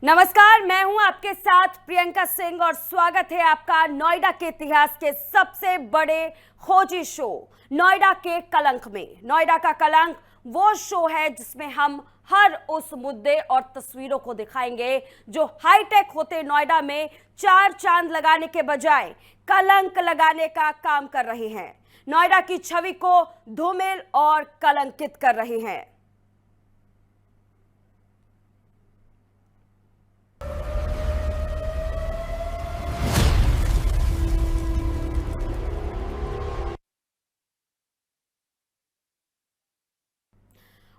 नमस्कार, मैं हूं आपके साथ प्रियंका सिंह और स्वागत है आपका नोएडा के इतिहास के सबसे बड़े खोजी शो नोएडा के कलंक में। नोएडा का कलंक वो शो है जिसमें हम हर उस मुद्दे और तस्वीरों को दिखाएंगे जो हाईटेक होते नोएडा में चार चांद लगाने के बजाय कलंक लगाने का काम कर रहे हैं, नोएडा की छवि को धूमिल और कलंकित कर रहे हैं।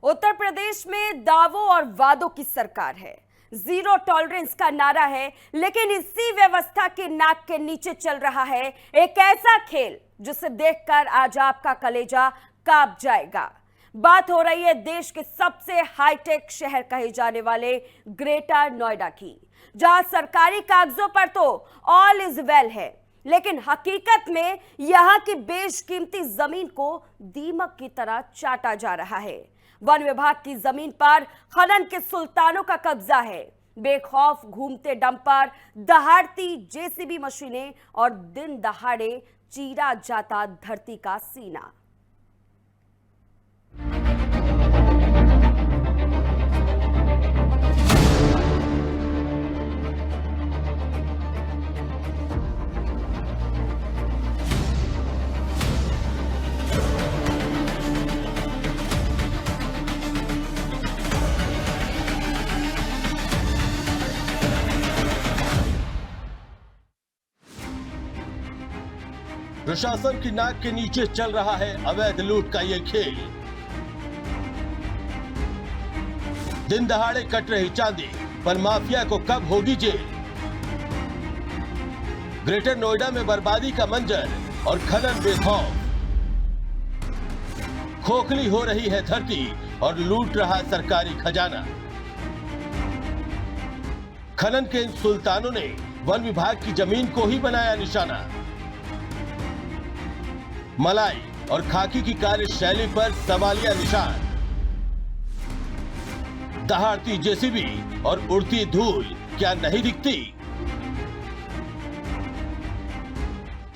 उत्तर प्रदेश में दावों और वादों की सरकार है, जीरो टॉलरेंस का नारा है, लेकिन इसी व्यवस्था के नाक के नीचे चल रहा है एक ऐसा खेल जिसे देखकर आज आपका कलेजा कांप जाएगा। बात हो रही है देश के सबसे हाईटेक शहर कहे जाने वाले ग्रेटर नोएडा की, जहां सरकारी कागजों पर तो ऑल इज वेल है, लेकिन हकीकत में यहां की बेशकीमती जमीन को दीमक की तरह चाटा जा रहा है। वन विभाग की जमीन पर खनन के सुल्तानों का कब्जा है। बेखौफ घूमते डंपर, दहाड़ती जेसीबी मशीनें और दिन दहाड़े चीरा जाता धरती का सीना। प्रशासन की नाक के नीचे चल रहा है अवैध लूट का ये खेल। दिन दहाड़े कट रही चांदी पर माफिया को कब होगी जेल। ग्रेटर नोएडा में बर्बादी का मंजर और खनन बेखौफ। खोखली हो रही है धरती और लूट रहा सरकारी खजाना। खनन के इन सुल्तानों ने वन विभाग की जमीन को ही बनाया निशाना। मलाई और खाकी की कार्यशैली पर सवालिया निशान। दहाड़ती जेसीबी और उड़ती धूल क्या नहीं दिखती?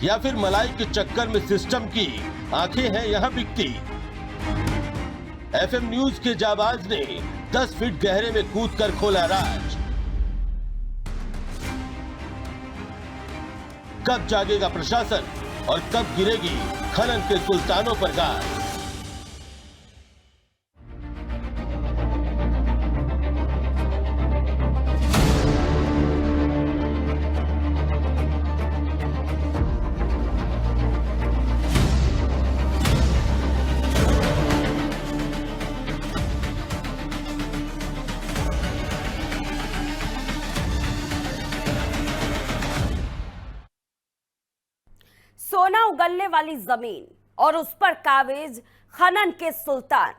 या फिर मलाई के चक्कर में सिस्टम की आंखें हैं यहां बिकती? एफएम न्यूज के जाबाज ने 10 फीट गहरे में कूदकर खोला राज। कब जागेगा प्रशासन और कब गिरेगी खनन के सुल्तानों पर गाज? सोना उगलने वाली जमीन और उस पर काबिज खनन के सुल्तान।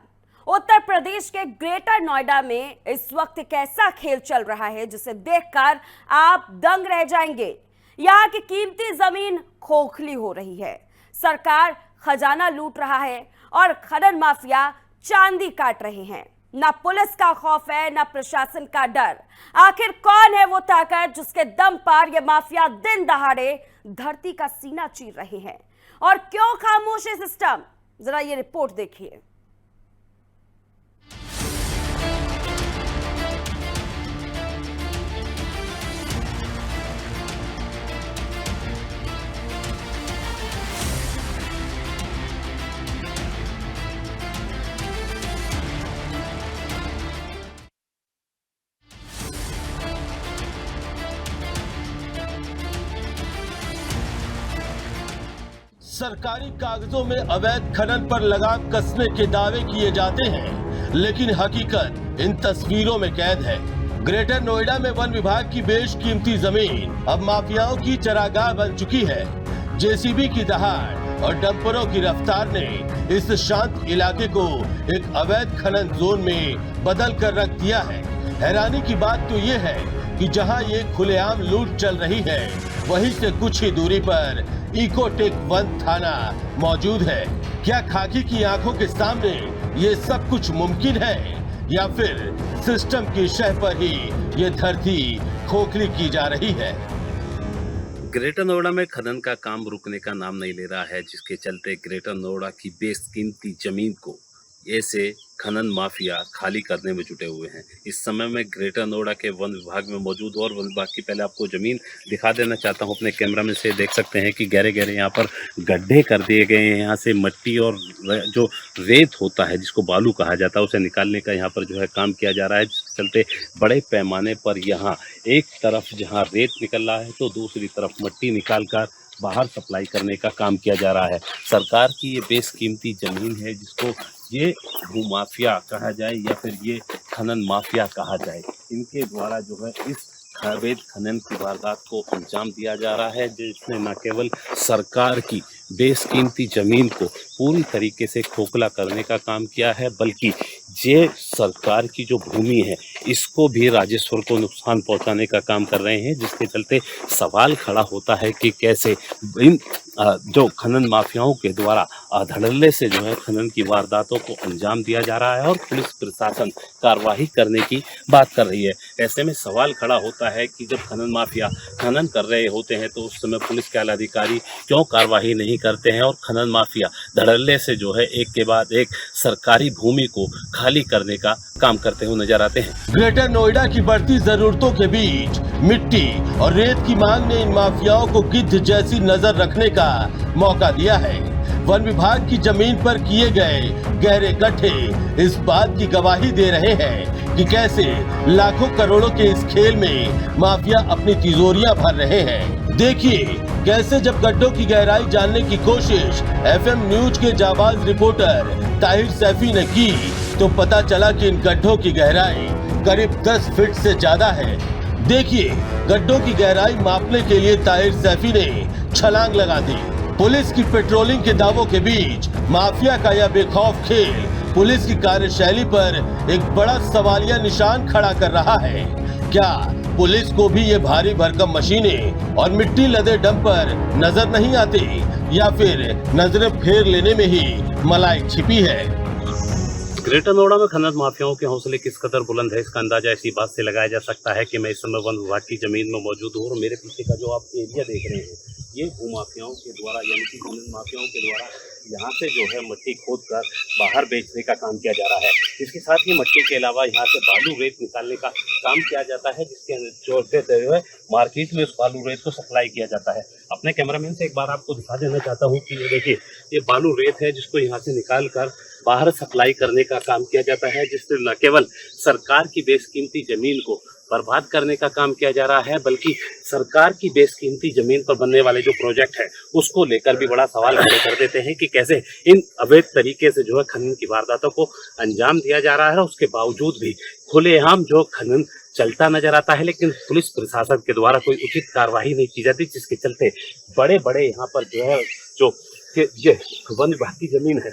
उत्तर प्रदेश के ग्रेटर नोएडा में इस वक्त एक ऐसा खेल चल रहा है जिसे देखकर आप दंग रह जाएंगे। यहाँ की कीमती जमीन खोखली हो रही है, सरकार खजाना लूट रहा है और खनन माफिया चांदी काट रहे हैं। ना पुलिस का खौफ है, ना प्रशासन का डर। आखिर कौन है वो ताकत जिसके दम पर ये माफिया दिन दहाड़े धरती का सीना चीर रहे हैं? और क्यों खामोश है सिस्टम? जरा ये रिपोर्ट देखिए। सरकारी कागजों में अवैध खनन पर लगाम कसने के दावे किए जाते हैं, लेकिन हकीकत इन तस्वीरों में कैद है। ग्रेटर नोएडा में वन विभाग की बेशकीमती जमीन अब माफियाओं की चरागाह बन चुकी है। जेसीबी की दहाड़ और डंपरों की रफ्तार ने इस शांत इलाके को एक अवैध खनन जोन में बदल कर रख दिया है। हैरानी की बात तो ये है कि जहां ये खुलेआम लूट चल रही है, वहीं से कुछ ही दूरी पर इकोटेक वन थाना मौजूद है। क्या खाकी की आंखों के सामने ये सब कुछ मुमकिन है या फिर सिस्टम की शह पर ही ये धरती खोखली की जा रही है। ग्रेटर नोएडा में खनन का काम रुकने का नाम नहीं ले रहा है, जिसके चलते ग्रेटर नोएडा की बेशकीमती जमीन को ऐसे खनन माफिया खाली करने में जुटे हुए हैं। इस समय मैं ग्रेटर नोएडा के वन विभाग में मौजूद हूँ और वन विभाग की पहले आपको ज़मीन दिखा देना चाहता हूँ। अपने कैमरा में से देख सकते हैं कि गहरे गहरे यहाँ पर गड्ढे कर दिए गए हैं। यहाँ से मिट्टी और जो रेत होता है, जिसको बालू कहा जाता है, उसे निकालने का यहाँ पर जो है काम किया जा रहा है, जिसके चलते बड़े पैमाने पर यहाँ एक तरफ जहाँ रेत निकल रहा है तो दूसरी तरफ मिट्टी निकाल कर बाहर सप्लाई करने का काम किया जा रहा है। सरकार की ये बेशकीमती ज़मीन है, जिसको ये भूमाफिया कहा जाए या फिर ये खनन माफिया कहा जाए, इनके द्वारा जो है इस अवैध खनन की वारदात को अंजाम दिया जा रहा है, जिसने न केवल सरकार की बेशकीमती ज़मीन को पूरी तरीके से खोखला करने का काम किया है, बल्कि ये सरकार की जो भूमि है इसको भी राजस्व को नुकसान पहुंचाने का काम कर रहे हैं, जिसके चलते सवाल खड़ा होता है कि कैसे इन जो खनन माफियाओं के द्वारा धड़ल्ले से जो है खनन की वारदातों को अंजाम दिया जा रहा है और पुलिस प्रशासन कार्रवाई करने की बात कर रही है। ऐसे में सवाल खड़ा होता है कि जब खनन माफिया खनन कर रहे होते हैं तो उस समय पुलिस के आला अधिकारी क्यों कार्रवाई नहीं करते हैं और खनन माफिया धड़ल्ले से जो है एक के बाद एक सरकारी भूमि को खाली करने का काम करते हुए नजर आते हैं। ग्रेटर नोएडा की बढ़ती जरूरतों के बीच मिट्टी और रेत की मांग ने इन माफियाओं को गिद्ध जैसी नजर रखने का मौका दिया है। वन विभाग की जमीन पर किए गए गहरे गड्ढे इस बात की गवाही दे रहे हैं कि कैसे लाखों करोड़ों के इस खेल में माफिया अपनी तिजोरियां भर रहे हैं। देखिए कैसे जब गड्ढों की गहराई जानने की कोशिश एफएम न्यूज के जाबाज रिपोर्टर ताहिर सैफी ने की तो पता चला कि इन गड्ढों की गहराई करीब 10 फीट से ज्यादा है। देखिए गड्ढों की गहराई मापने के लिए ताहिर सैफी ने छलांग लगा दी। पुलिस की पेट्रोलिंग के दावों के बीच माफिया का यह बेखौफ खेल पुलिस की कार्यशैली पर एक बड़ा सवालिया निशान खड़ा कर रहा है। क्या पुलिस को भी ये भारी भरकम मशीनें और मिट्टी लदे डंपर नजर नहीं आती या फिर नजरें फेर लेने में ही मलाई छिपी है? ग्रेटर नोएडा में खनन माफियाओं के हौसले किस कदर बुलंद है, इसका अंदाजा इसी बात से लगाया जा सकता है कि मैं इस समय वन विभाग की जमीन में मौजूद हूँ और मेरे पीछे का जो आप एरिया देख रहे हैं ये भूमाफियाओं के द्वारा यानी कि खनन माफियाओं के द्वारा यहाँ से जो है मिट्टी खोद कर बाहर बेचने का काम किया जा रहा है। इसके साथ ही मिट्टी के अलावा यहाँ से बालू रेत निकालने का काम किया जाता है, जिसके चलते जो है मार्केट में उस बालू रेत को सप्लाई किया जाता है। अपने कैमरामैन से एक बार आपको दिखा देना चाहता हूँ कि ये देखिए ये बालू रेत है, जिसको यहाँ से निकाल कर बाहर सप्लाई करने का काम किया जाता है, जिससे न केवल सरकार की बेशकीमती जमीन को बर्बाद करने का काम किया जा रहा है, बल्कि सरकार की बेशकीमती जमीन पर बनने वाले जो प्रोजेक्ट है उसको लेकर भी बड़ा सवाल खड़े कर देते हैं कि कैसे इन अवैध तरीके से जो है खनन की वारदातों को अंजाम दिया जा रहा है। उसके बावजूद भी खुलेआम जो खनन चलता नजर आता है, लेकिन पुलिस प्रशासन के द्वारा कोई उचित कार्रवाई नहीं की जाती, जिसके चलते बड़े बड़े यहाँ पर जो है जो ये वन विभाग की जमीन है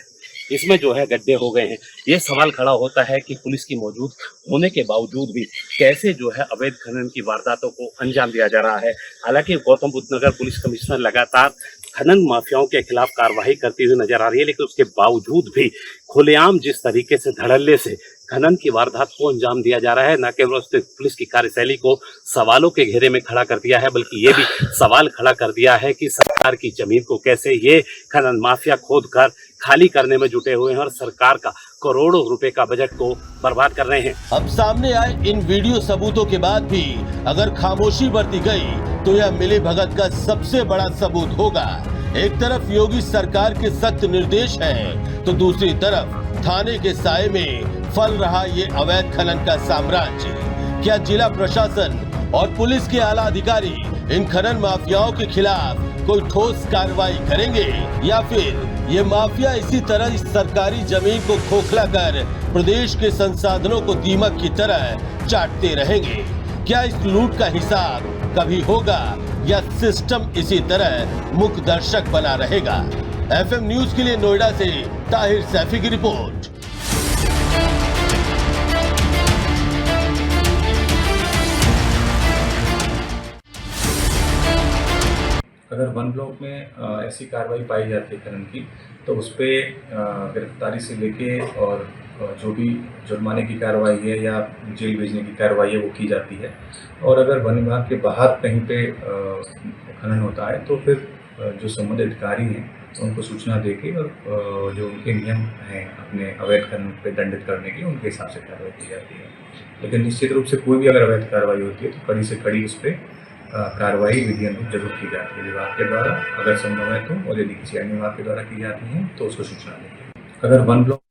इसमें जो है गड्ढे हो गए हैं। ये सवाल खड़ा होता है कि पुलिस की मौजूद होने के बावजूद भी कैसे जो है अवैध खनन की वारदातों को अंजाम दिया जा रहा है। हालांकि गौतम बुद्ध नगर पुलिस कमिश्नर लगातार खनन माफियाओं के खिलाफ कार्रवाई करती हुई नजर आ रही है, लेकिन उसके बावजूद भी खुलेआम जिस तरीके से धड़ल्ले से खनन की वारदात को अंजाम दिया जा रहा है, न केवल उसने पुलिस की कार्यशैली को सवालों के घेरे में खड़ा कर दिया है, बल्कि ये भी सवाल खड़ा कर दिया है कि सरकार की जमीन को कैसे ये खनन माफिया खोद कर खाली करने में जुटे हुए हैं और सरकार का करोड़ों रुपए का बजट को बर्बाद कर रहे हैं। अब सामने आए इन वीडियो सबूतों के बाद भी अगर खामोशी बरती गई तो यह मिली भगत का सबसे बड़ा सबूत होगा। एक तरफ योगी सरकार के सख्त निर्देश हैं, तो दूसरी तरफ थाने के साए में फल रहा ये अवैध खनन का साम्राज्य। क्या जिला प्रशासन और पुलिस के आला अधिकारी इन खनन माफियाओं के खिलाफ कोई ठोस कार्रवाई करेंगे या फिर ये माफिया इसी तरह इस सरकारी जमीन को खोखला कर प्रदेश के संसाधनों को दीमक की तरह चाटते रहेंगे? क्या इस लूट का हिसाब कभी होगा या सिस्टम इसी तरह मुख्य दर्शक बना रहेगा? एफएम न्यूज के लिए नोएडा से ताहिर सैफी की रिपोर्ट। अगर वन ब्लॉक में ऐसी कार्रवाई पाई जाती है खनन की तो उस पर गिरफ्तारी से लेके और जो भी जुर्माने की कार्रवाई है या जेल भेजने की कार्रवाई है वो की जाती है। और अगर वन विभाग के बाहर कहीं पे खनन होता है तो फिर जो संबंधित अधिकारी हैं उनको सूचना देके और जो उनके नियम हैं अपने अवैध खनन पे दंडित करने के, उनके हिसाब से कार्रवाई की जाती है। लेकिन निश्चित रूप से कोई भी अगर अवैध कार्रवाई होती है तो कड़ी से कड़ी उस पर कार्रवाई विधि अनुरूप जरूर की जाती है विभाग के द्वारा, अगर संभव है तो, और यदि किसी अन्य विभाग के द्वारा की जाती है तो उसको सूचना देंगे। अगर वन ब्लॉक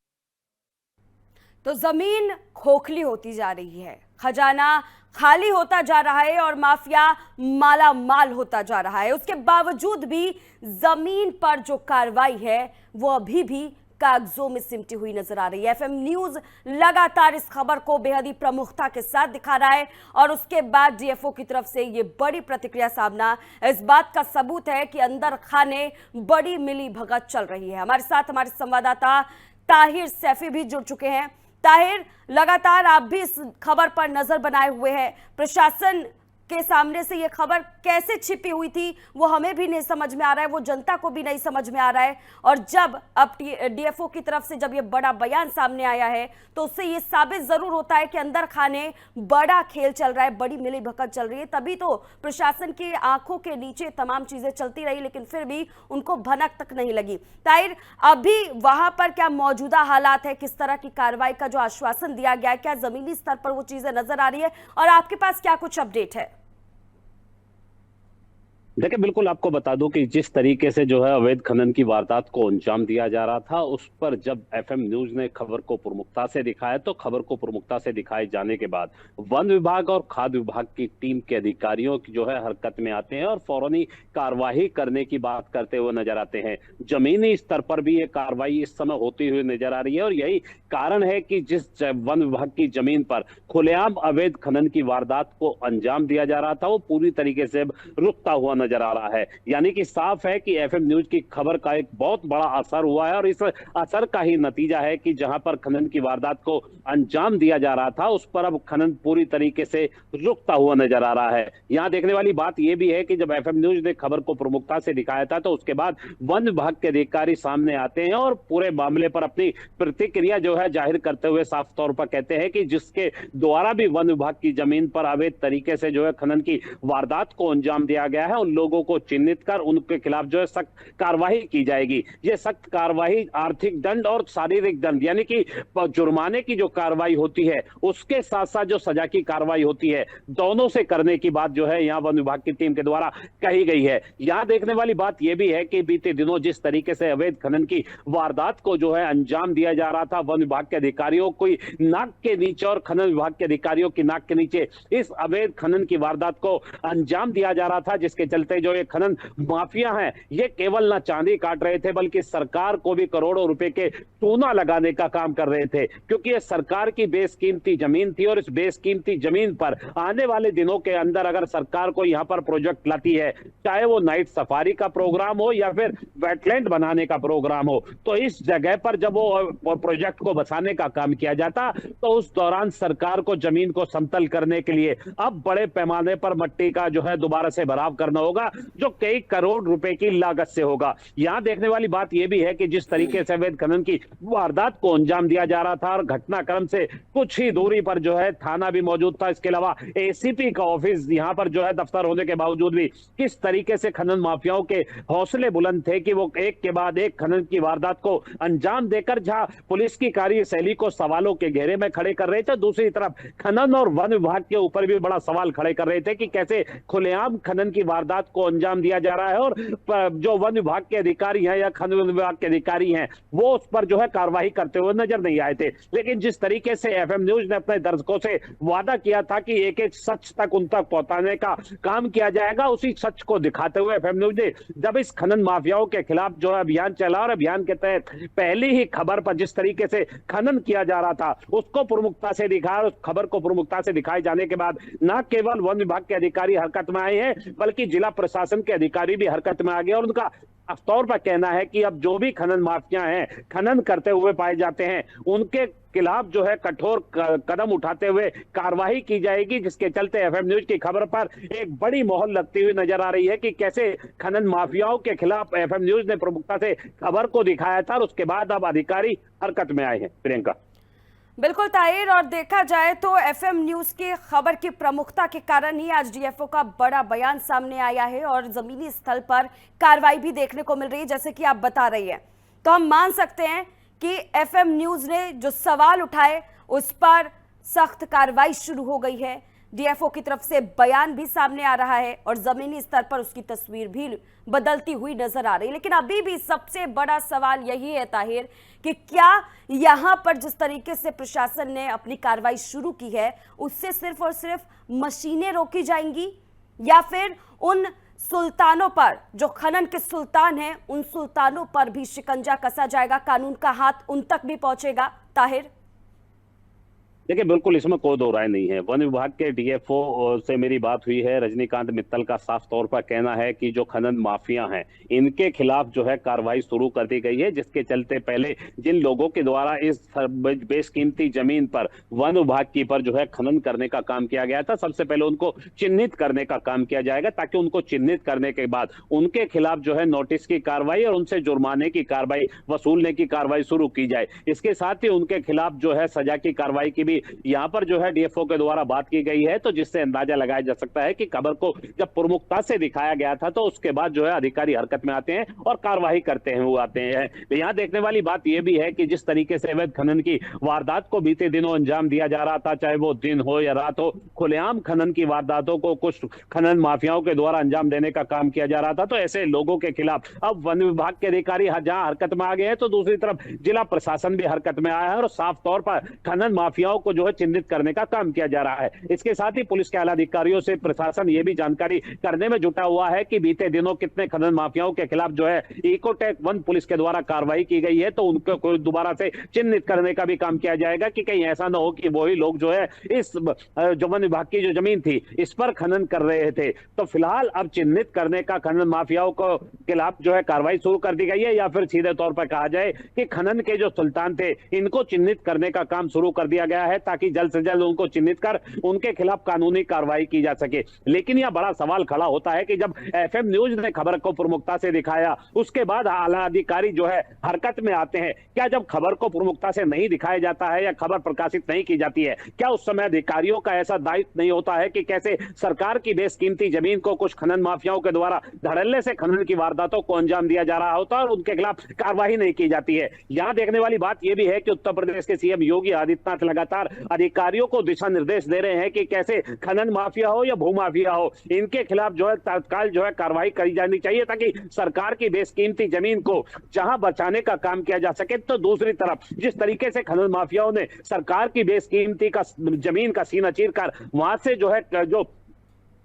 तो जमीन खोखली होती जा रही है, खजाना खाली होता जा रहा है और माफिया माला माल होता जा रहा है। उसके बावजूद भी जमीन पर जो कार्रवाई है वो अभी भी कागजों में सिमटी हुई नजर आ रही है। एफएम न्यूज लगातार इस खबर को बेहद ही प्रमुखता के साथ दिखा रहा है और उसके बाद डीएफओ की तरफ से ये बड़ी प्रतिक्रिया सामना इस बात का सबूत है कि अंदर खाने बड़ी मिली भगत चल रही है। हमारे साथ हमारे संवाददाता ताहिर सैफी भी जुड़ चुके हैं। ताहिर, लगातार आप भी इस खबर पर नजर बनाए हुए हैं। प्रशासन के सामने से ये खबर कैसे छिपी हुई थी वो हमें भी नहीं समझ में आ रहा है, वो जनता को भी नहीं समझ में आ रहा है। और जब अब डीएफओ की तरफ से जब ये बड़ा बयान सामने आया है तो उससे ये साबित जरूर होता है कि अंदर खाने बड़ा खेल चल रहा है, बड़ी मिली भगत चल रही है। तभी तो प्रशासन की आंखों के नीचे तमाम चीजें चलती रही लेकिन फिर भी उनको भनक तक नहीं लगी। ताहिर, अभी वहां पर क्या मौजूदा हालात है, किस तरह की कार्रवाई का जो आश्वासन दिया गया है, क्या जमीनी स्तर पर वो चीजें नजर आ रही है और आपके पास क्या कुछ अपडेट है? देखिए, बिल्कुल आपको बता दूं कि जिस तरीके से जो है अवैध खनन की वारदात को अंजाम दिया जा रहा था, उस पर जब एफएम न्यूज ने खबर को प्रमुखता से दिखाया तो खबर को प्रमुखता से दिखाए जाने के बाद वन विभाग और खाद्य विभाग की टीम के अधिकारियों की जो है हरकत में आते हैं और फौरनी कार्रवाई करने की बात करते हुए नजर आते हैं। जमीनी स्तर पर भी ये कार्रवाई इस समय होती हुई नजर आ रही है और यही कारण है कि जिस वन विभाग की जमीन पर खुलेआम अवैध खनन की वारदात को अंजाम दिया जा रहा था वो पूरी तरीके से रुकता हुआ नजर आ रहा है। यानी कि साफ है कि एफएम न्यूज की खबर का एक बहुत बड़ा असर हुआ है और इस असर का ही नतीजा है कि जहां पर खनन की वारदात को अंजाम दिया जा रहा था उस पर अब खनन पूरी तरीके से रुकता हुआ नजर आ रहा है। यहां देखने वाली बात यह भी है कि जब एफएम न्यूज ने खबर को प्रमुखता से दिखाया था तो उसके बाद वन विभाग के अधिकारी सामने आते हैं और पूरे मामले पर अपनी प्रतिक्रिया जो है जाहिर करते हुए साफ तौर पर कहते हैं कि जिसके द्वारा भी वन विभाग की जमीन पर अवैध तरीके से जो है खनन की वारदात को अंजाम दिया गया है उन लोगों को चिन्हित कर उनके खिलाफ जो है सख्त कार्रवाई की जाएगी। ये सख्त कार्रवाई आर्थिक दंड और शारीरिक दंड यानी कि जुर्माने की जो कार्रवाई होती है उसके साथ साथ जो सजा की कार्रवाई होती है दोनों से करने की बात जो है यहाँ वन विभाग की टीम के द्वारा कही गई है। यहाँ देखने वाली बात यह भी है कि बीते दिनों जिस तरीके से अवैध खनन की वारदात को जो है अंजाम दिया जा रहा था, वन विभाग के अधिकारियों को नाक के नीचे और खनन विभाग के अधिकारियों की नाक के नीचे इस अवैध खनन की वारदात को अंजाम दिया जा रहा था, जिसके चलते जो ये खनन माफिया हैं ये केवल ना चांदी काट रहे थे बल्कि सरकार को भी करोड़ों रुपए के चूना लगाने का काम कर रहे थे, क्योंकि ये सरकार की बेशकीमती जमीन थी और इस बेशकीमती जमीन पर आने वाले दिनों के अंदर अगर सरकार को यहाँ पर प्रोजेक्ट लाती है, चाहे वो नाइट सफारी का प्रोग्राम हो या फिर वेटलैंड बनाने का प्रोग्राम हो, तो इस जगह पर जब वो प्रोजेक्ट को बसाने का काम किया जाता तो उस दौरान सरकार को जमीन को समतल करने के लिए अब बड़े पैमाने पर मट्टी का जो है दोबारा से भराव करना होगा जो कई करोड़ रुपए की लागत से होगा। यहां देखने वाली बात यह भी है कि जिस तरीके से अवैध खनन की वारदात को अंजाम दिया जा रहा था और घटनाक्रम से कुछ ही दूरी पर जो है थाना भी मौजूद था, इसके अलावा एसीपी का ऑफिस यहां पर जो है दफ्तर होने के बावजूद भी किस तरीके से खनन माफियाओं के हौसले बुलंद थे कि वो एक के बाद एक खनन की वारदात को अंजाम देकर जहां पुलिस की कार्यशैली को सवालों के घेरे में खड़े कर रहे थे, दूसरी तरफ खनन और वन विभाग के ऊपर भी बड़ा सवाल खड़े कर रहे थे कि कैसे खुलेआम खनन की वारदात को अंजाम दिया जा रहा है और जो वन विभाग के अधिकारी हैं या खनन विभाग के अधिकारी हैं वो उस पर जो है कार्रवाई करते हुए नजर नहीं आए थे। लेकिन जिस तरीके से एफएम न्यूज ने अपने दर्शकों से वादा किया था कि एक एक सच तक उन तक पहुंचाने का काम किया जाएगा, उसी सच को दिखाते हुए एफएम न्यूज ने जब इस खनन माफियाओं के खिलाफ जो है अभियान चला और अभियान के तहत पहली ही खबर पर जिस तरीके से खनन किया जा रहा था उसको प्रमुखता से दिखाया, उस खबर को प्रमुखता से दिखाए जाने के बाद न केवल वन विभाग के अधिकारी हरकत में आए हैं बल्कि जिला प्रशासन के अधिकारी भी हरकत में आ गए और उनका साफ तौर पर कहना है कि अब जो भी खनन माफिया हैं खनन करते हुए पाए जाते हैं उनके खिलाफ जो है कठोर कदम उठाते हुए कार्रवाई की जाएगी, जिसके चलते एफएम न्यूज की खबर पर एक बड़ी मोहर लगती हुई नजर आ रही है कि कैसे खनन माफियाओं के खिलाफ एफएम न्यूज ने प्रमुखता से खबर को दिखाया था और उसके बाद अब अधिकारी हरकत में आए हैं। प्रियंका, बिल्कुल ताहिर, और देखा जाए तो एफएम न्यूज की खबर की प्रमुखता के कारण ही आज डीएफओ का बड़ा बयान सामने आया है और जमीनी स्थल पर कार्रवाई भी देखने को मिल रही है, जैसे कि आप बता रही है। तो हम मान सकते हैं कि एफएम न्यूज ने जो सवाल उठाए उस पर सख्त कार्रवाई शुरू हो गई है। डीएफओ की तरफ से बयान भी सामने आ रहा है और जमीनी स्तर पर उसकी तस्वीर भी बदलती हुई नजर आ रही है। लेकिन अभी भी सबसे बड़ा सवाल यही है ताहिर कि क्या यहां पर जिस तरीके से प्रशासन ने अपनी कार्रवाई शुरू की है उससे सिर्फ और सिर्फ मशीनें रोकी जाएंगी या फिर उन सुल्तानों पर, जो खनन के सुल्तान हैं, उन सुल्तानों पर भी शिकंजा कसा जाएगा, कानून का हाथ उन तक भी पहुंचेगा? ताहिर, देखिए, बिल्कुल इसमें कोई दो राय नहीं है। वन विभाग के डीएफओ से मेरी बात हुई है। रजनीकांत मित्तल का साफ तौर पर कहना है कि जो खनन माफिया हैं इनके खिलाफ जो है कार्रवाई शुरू कर दी गई है, जिसके चलते पहले जिन लोगों के द्वारा इस बेशकीमती जमीन पर वन विभाग की पर जो है खनन करने का काम किया गया था, सबसे पहले उनको चिन्हित करने का काम किया जाएगा, ताकि उनको चिन्हित करने के बाद उनके खिलाफ जो है नोटिस की कार्रवाई और उनसे जुर्माने की कार्रवाई, वसूलने की कार्रवाई शुरू की जाए। इसके साथ ही उनके खिलाफ जो है सजा की कार्रवाई की भी यहां पर जो है डीएफओ के द्वारा बात की गई है। तो जिससे अंदाजा लगाया जा सकता है कि खबर को जब प्रमुखता से दिखाया गया था तो उसके बाद जो है अधिकारी हरकत में आते हैं और कार्रवाई करते हैं, वो आते हैं। यहां देखने वाली बात यह भी है कि जिस तरीके से अवैध खनन की वारदात को बीते दिनों अंजाम दिया जा रहा था, चाहे वो दिन हो या रात हो, खुलेआम खनन की वारदातों को कुछ खनन माफियाओं के द्वारा अंजाम देने का काम किया जा रहा था। तो ऐसे लोगों के खिलाफ अब वन विभाग के अधिकारी जहां हरकत में आ गए हैं तो दूसरी तरफ जिला प्रशासन भी हरकत में आया है और साफ तौर पर खनन माफियाओं को जो है चिन्हित करने का काम किया जा रहा है। इसके साथ ही पुलिस के आला अधिकारियों से प्रशासन ये भी जानकारी करने में जुटा हुआ है कि बीते दिनों कितने खनन माफियाओं के खिलाफ जो है इकोटेक वन पुलिस के द्वारा कार्रवाई की गई है। तो उनको कोई दोबारा से चिन्हित करने का भी काम किया जाएगा कि कहीं ऐसा ना हो कि वही लोग जो है इस जो वन विभाग की जो जमीन थी इस पर खनन कर रहे थे। तो फिलहाल अब चिन्हित करने का खनन माफियाओं को खिलाफ जो है कार्रवाई शुरू कर दी गई है, या फिर सीधे तौर पर कहा जाए कि खनन के जो सुल्तान थे इनको चिन्हित करने का काम शुरू कर दिया गया है, ताकि जल्द से जल्द उनको चिन्हित कर उनके खिलाफ कानूनी कार्रवाई की जा सके। लेकिन यह बड़ा सवाल खड़ा होता है कि जब एफएम न्यूज ने खबर को प्रमुखता से दिखाया उसके बाद आला अधिकारी जो है हरकत में आते हैं। क्या जब खबर को प्रमुखता से नहीं दिखाया जाता है या खबर प्रकाशित नहीं की जाती है, क्या उस समय अधिकारियों का ऐसा दायित्व नहीं होता है कि कैसे सरकार की बेशकीमती जमीन को कुछ खनन माफियाओं के द्वारा धड़ल्ले से खनन की वारदातों को अंजाम दिया जा रहा होता है और उनके खिलाफ कार्रवाई नहीं की जाती है? यहां देखने वाली बात यह भी है कि उत्तर प्रदेश के सीएम योगी आदित्यनाथ लगातार अधिकारियों को दिशा निर्देश दे रहे हैं कि कैसे खनन माफिया हो या भूमाफिया हो, इनके खिलाफ जो है तत्काल जो है कार्रवाई करी जानी चाहिए, ताकि सरकार की बेशकीमती जमीन को जहां बचाने का काम किया जा सके। तो दूसरी तरफ जिस तरीके से खनन माफियाओं ने सरकार की बेशकीमती का जमीन का सीना चीरकर वहां से जो है जो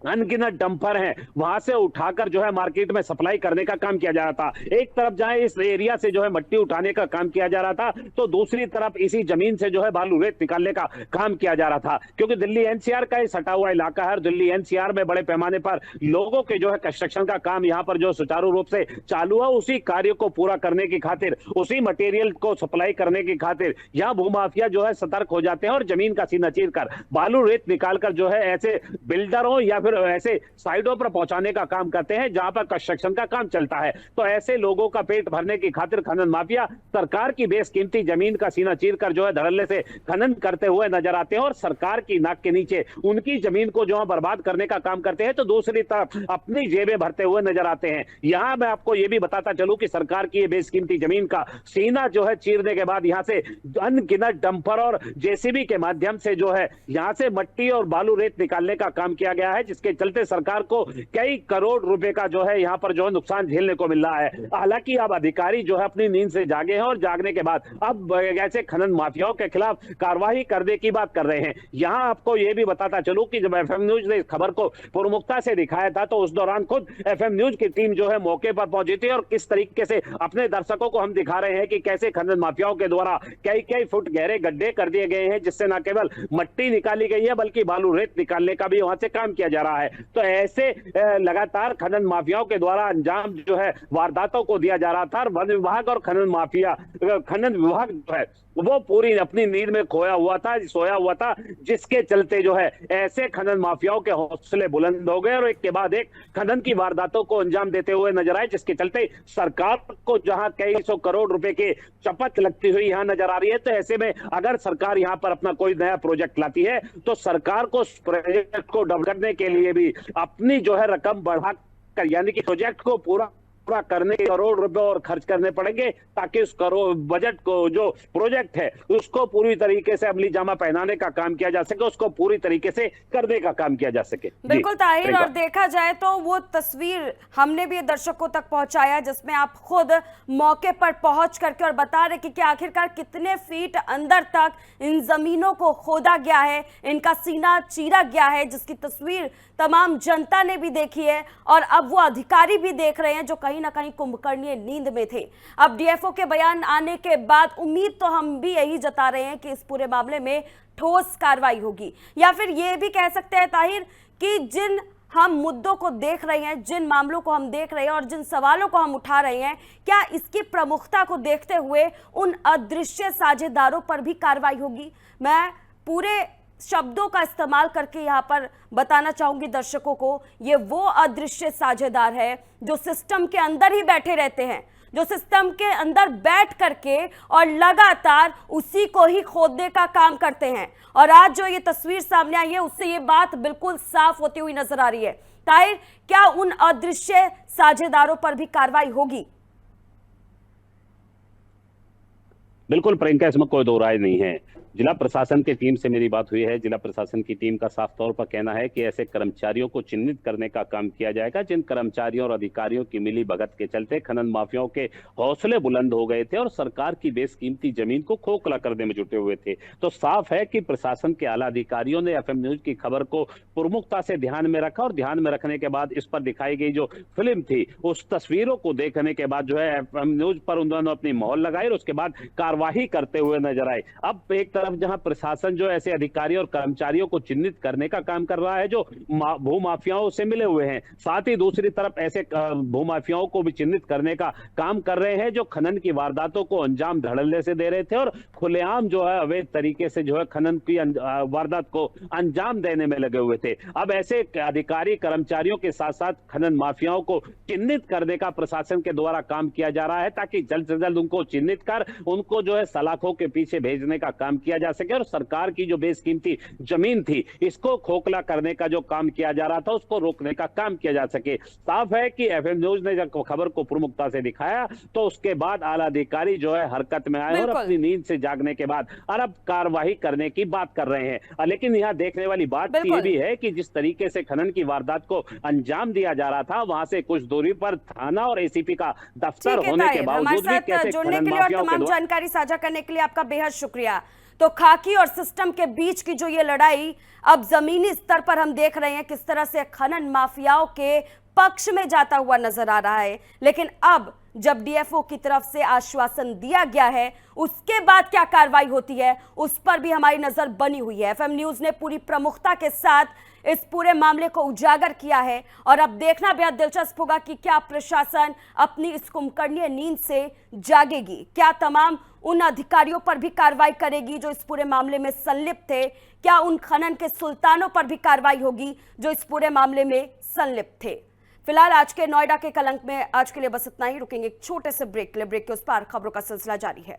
अनगिनत डंपर हैं वहां से उठाकर जो है मार्केट में सप्लाई करने का काम किया जा रहा था। एक तरफ जहां इस एरिया से जो है मट्टी उठाने का काम किया जा रहा था, तो दूसरी तरफ इसी जमीन से जो है बालू रेत निकालने का काम किया जा रहा था। क्योंकि दिल्ली एनसीआर का सटा हुआ इलाका है, दिल्ली एनसीआर में बड़े पैमाने पर लोगों के जो है कंस्ट्रक्शन का काम यहाँ पर जो सुचारू रूप से चालू है, उसी कार्य को पूरा करने की खातिर, उसी मटेरियल को सप्लाई करने की खातिर यहाँ भूमाफिया जो है सतर्क हो जाते हैं और जमीन का सीना चीरकर बालू रेत निकालकर जो है ऐसे बिल्डरों या फिर ऐसे साइडों पर पहुंचाने का काम करते हैं जहां पर कंस्ट्रक्शन का काम चलता है। तो ऐसे लोगों का पेट भरने की खातिर खनन माफिया सरकार की बेशकीमती जमीन का सीना चीरकर जो है धड़ल्ले से खनन करते हुए नजर आते हैं और सरकार की नाक के नीचे उनकी जमीन को जो है बर्बाद करने का काम करते हैं, तो दूसरी तरफ अपनी जेबें भरते हुए नजर आते हैं। यहां मैं आपको यह भी बताता चलूं कि सरकार की बेशकीमती जमीन का सीना जो है चीरने के बाद यहां से अनगिनत डंपर और जेसीबी के माध्यम से जो है यहां से मट्टी और बालू रेत निकालने का काम किया गया है, जिसके चलते सरकार को कई करोड़ रुपए का जो है यहां पर जो है नुकसान झेलने को मिल रहा है। हालांकि अब अधिकारी जो है अपनी नींद से जागे हैं और जागने के बाद अब ऐसे खनन माफियाओं के खिलाफ कार्रवाई करने की बात कर रहे हैं। यहां आपको यह भी बताता चलूं कि जब एफएम न्यूज ने इस खबर को प्रमुखता से दिखाया था तो उस दौरान खुद एफएम न्यूज की टीम जो है मौके पर पहुंची थी और किस तरीके से अपने दर्शकों को हम दिखा रहे हैं कि कैसे खनन माफियाओं के द्वारा कई फुट गहरे गड्ढे कर दिए गए हैं, जिससे न केवल मट्टी निकाली गई है बल्कि बालू रेत निकालने का भी वहां से काम किया जा रहा है। तो ऐसे लगातार खनन माफियाओं के द्वारा अंजाम जो है वारदातों को दिया जा रहा था। वन विभाग और खनन विभाग जो है वो पूरी अपनी नींद में सोया हुआ था, जिसके चलते जो है ऐसे खनन माफियाओं के हौसले बुलंद हो गए और एक के बाद एक खनन की वारदातों को अंजाम देते हुए नजर आए, जिसके चलते सरकार को जहां कई सौ करोड़ रुपए की चपत लगती हुई यहां नजर आ रही है। तो ऐसे में अगर सरकार यहां पर अपना कोई नया प्रोजेक्ट लाती है तो सरकार को उस प्रोजेक्ट को डेवलप करने के लिए भी अपनी जो है रकम बढ़ा कर, यानी कि प्रोजेक्ट को पूरा करने करोड़ रुपए और खर्च करने पड़ेंगे, ताकि उस करोड़ बजट को, जो प्रोजेक्ट है उसको पूरी तरीके से अमली जामा पहनाने का काम किया जा सके, उसको पूरी तरीके से करने का काम किया जा सके। बिल्कुल ताहिर, और देखा जाए तो वो तस्वीर हमने भी दर्शकों तक पहुंचाया जिसमें आप खुद मौके पर पहुंच करके और बता रहे कि आखिरकार कितने फीट अंदर तक इन जमीनों को खोदा गया है, इनका सीना चीरा गया है, जिसकी तस्वीर तमाम जनता ने भी देखी है और अब वो अधिकारी भी देख रहे हैं जो कहीं ना कहीं कुंभकर्णीय नींद में थे। अब डीएफओ के बयान आने के बाद उम्मीद तो हम भी यही जता रहे हैं कि इस पूरे मामले में ठोस कार्रवाई होगी, या फिर ये भी कह सकते हैं ताहिर कि जिन हम मुद्दों को देख रहे हैं, जिन मामलों को हम देख रहे हैं और जिन सवालों को हम उठा रहे हैं, क्या इसकी प्रमुखता को देखते हुए उन अदृश्य साझेदारों पर भी कार्रवाई होगी? मैं पूरे शब्दों का इस्तेमाल करके यहाँ पर बताना चाहूंगी दर्शकों को, ये वो अदृश्य साझेदार है जो सिस्टम के अंदर ही बैठे रहते हैं, जो सिस्टम के अंदर बैठ करके और लगातार उसी को ही खोदने का काम करते हैं। और आज जो ये तस्वीर सामने आई है उससे ये बात बिल्कुल साफ होती हुई नजर आ रही है। ताहिर, क्या उन अदृश्य साझेदारों पर भी कार्रवाई होगी? बिल्कुल प्रियंका, इसमें कोई दो राय नहीं है। जिला प्रशासन की टीम से मेरी बात हुई है। जिला प्रशासन की टीम का साफ तौर पर कहना है कि ऐसे कर्मचारियों को चिन्हित करने का काम किया जाएगा जिन कर्मचारियों और अधिकारियों की मिली भगत के चलते खनन माफियाओं के हौसले बुलंद हो गए थे और सरकार की बेशकीमती जमीन को खोखला करने में जुटे हुए थे। तो साफ है कि प्रशासन के आला अधिकारियों ने एफएम न्यूज की खबर को प्रमुखता से ध्यान में रखा और ध्यान में रखने के बाद इस पर दिखाई गई जो फिल्म थी, उस तस्वीरों को देखने के बाद जो है एफएम न्यूज पर उन्होंने अपनी मोहर लगाई और उसके बाद कार्यवाही करते हुए नजर आए। अब एक तरफ जहां प्रशासन जो ऐसे अधिकारियों और कर्मचारियों को चिन्हित करने का काम कर रहा है जो भूमाफियाओं से मिले हुए हैं, साथ ही दूसरी तरफ ऐसे भूमाफियाओं को भी चिन्हित करने का काम कर रहे हैं जो खनन की वारदातों को अंजाम धड़ल्ले से दे रहे थे और खुलेआम जो है अवैध तरीके से जो है खनन की वारदात को अंजाम देने में लगे हुए थे। अब ऐसे अधिकारी कर्मचारियों के साथ साथ खनन माफियाओं को चिन्हित करने का प्रशासन के द्वारा काम किया जा रहा है, ताकि जल्द से जल्द उनको चिन्हित कर उनको जो है सलाखों के पीछे भेजने का काम किया जा सके और सरकार की जो बेशकीमती जमीन थी इसको खोखला करने का जो काम किया जा रहा था उसको रोकने का काम किया जा सके। साफ है कि एफएम न्यूज ने जब खबर को प्रमुखता से दिखाया तो उसके बाद आला अधिकारी जो है हरकत में आए और अपनी नींद से जागने के बाद अब कार्रवाई करने की बात कर रहे हैं। लेकिन यहाँ देखने वाली बात यह भी है कि जिस तरीके से खनन की वारदात को अंजाम दिया जा रहा था वहां से कुछ दूरी पर थाना और एसीपी का दफ्तर होने के बावजूद भी कैसे खनन माफियाओं के जानकारी साझा करने के लिए आपका बेहद शुक्रिया। तो खाकी और सिस्टम के बीच की जो ये लड़ाई अब जमीनी स्तर पर हम देख रहे हैं किस तरह से खनन माफियाओं के पक्ष में जाता हुआ नजर आ रहा है, लेकिन अब जब डीएफओ की तरफ से आश्वासन दिया गया है उसके बाद क्या कार्रवाई होती है उस पर भी हमारी नजर बनी हुई है। एफएम न्यूज ने पूरी प्रमुखता के साथ इस पूरे मामले को उजागर किया है और अब देखना बेहद दिलचस्प होगा कि क्या प्रशासन अपनी इस कुंभकर्णीय नींद से जागेगी, क्या तमाम उन अधिकारियों पर भी कार्रवाई करेगी जो इस पूरे मामले में संलिप्त थे, क्या उन खनन के सुल्तानों पर भी कार्रवाई होगी जो इस पूरे मामले में संलिप्त थे। फिलहाल आज के नोएडा के कलंक में आज के लिए बस इतना ही। रुकेंगे एक छोटे से ब्रेक के लिए, ब्रेक के उस पार खबरों का सिलसिला जारी है।